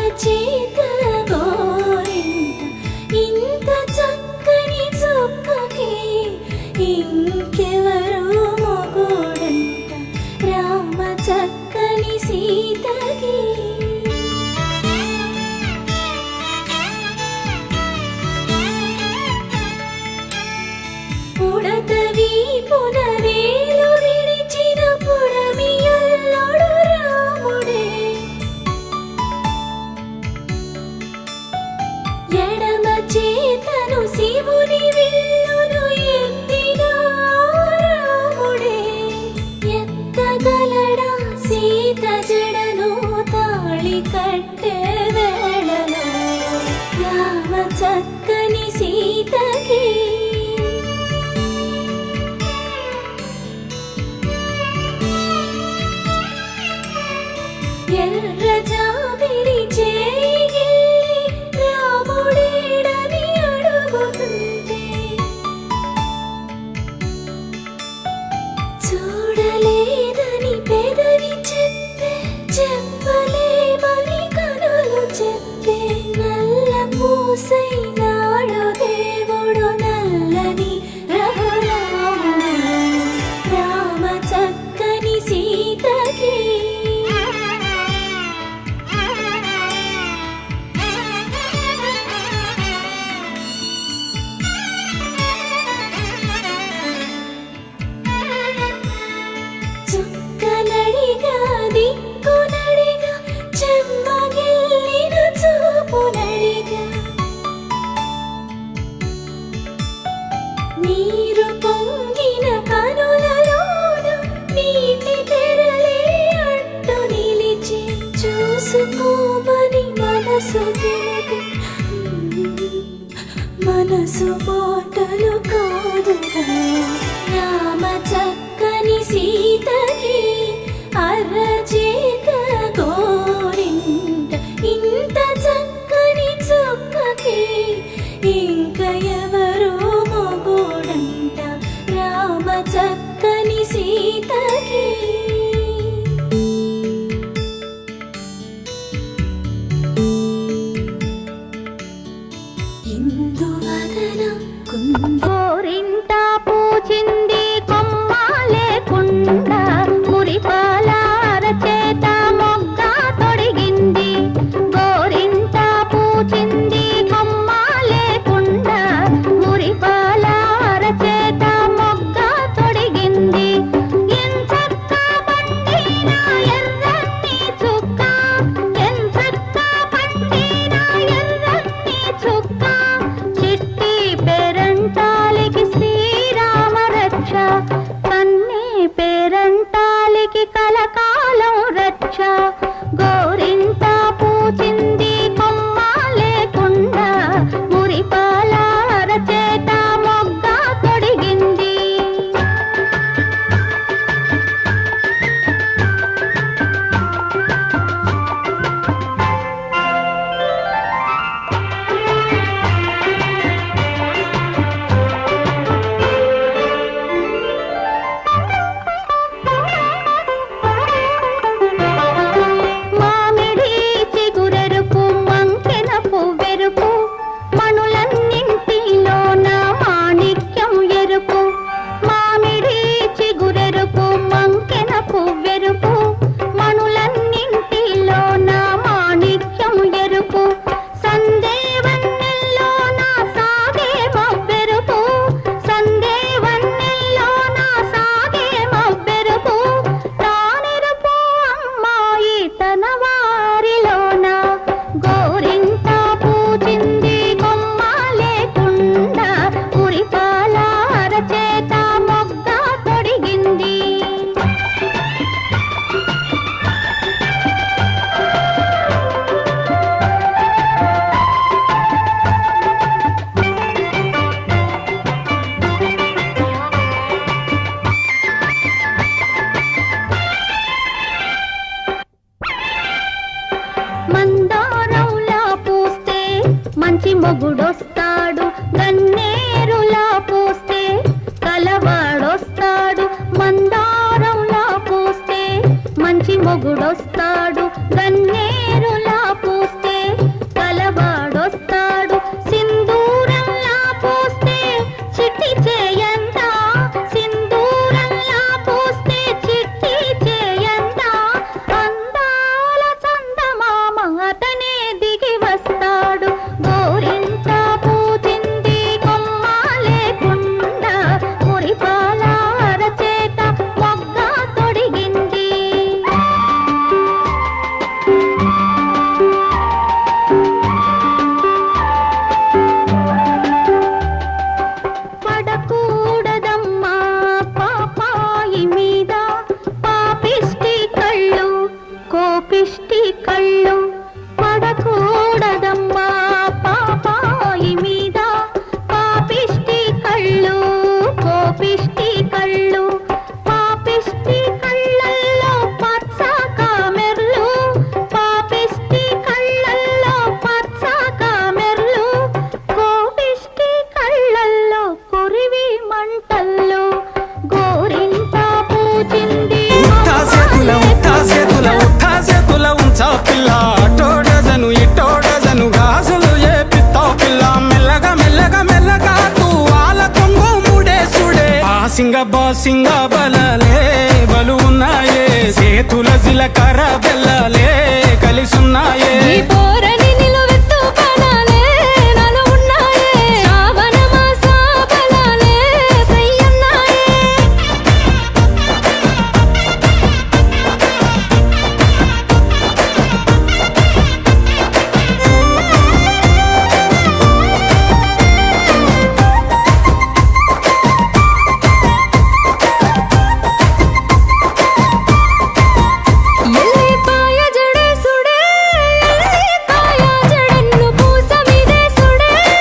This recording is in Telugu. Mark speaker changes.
Speaker 1: అరచేత గోరింట ఇంత చక్కని చుక్కకి ఇంకెవరు మొగుడంట రామ చక్కని సీతకి. ఉడత వీపున వేలు విడిచిన పుడమియల్లుడు రాముడే, ఎడమ చేతను శివుని విల్లును ఎత్తిన రాముడే, ఎత్తగలడా సీత జడను తాళి కట్టే వేళలో రామ చక్కని సీతకి. ఎర్ర జాబిలి చేయి రాముడేడని అడుగుతుంటే చూడలేదని పెదవి చెప్పే, చెప్పలేమని కనులు చెప్పే, నల్ల పూసైనాడు దేవుడు నల్లని రఘురాముడు రామ చక్కని సీతకి. చుక్కనడిగా దిక్కునడిగా చెమ్మగిల్లిన చూపునడిగా, నీరు పొంగిన కనులలోన నీటి తెరలే అడ్డు నిలిచి చూసుకోమని మనసు తెలిపి, మనసు మాటలు కాదుగా రామ చక్కని సీతకి. అరచేత గోరింట ఇంత చక్కని చుక్కకి ఇంక ఎవరు మొగుడంట రామ చక్కని సీతకి. ఇందువదన
Speaker 2: సింగ బలలే బలు ఉన్నాయే చేతుల జిలకర బెల్ల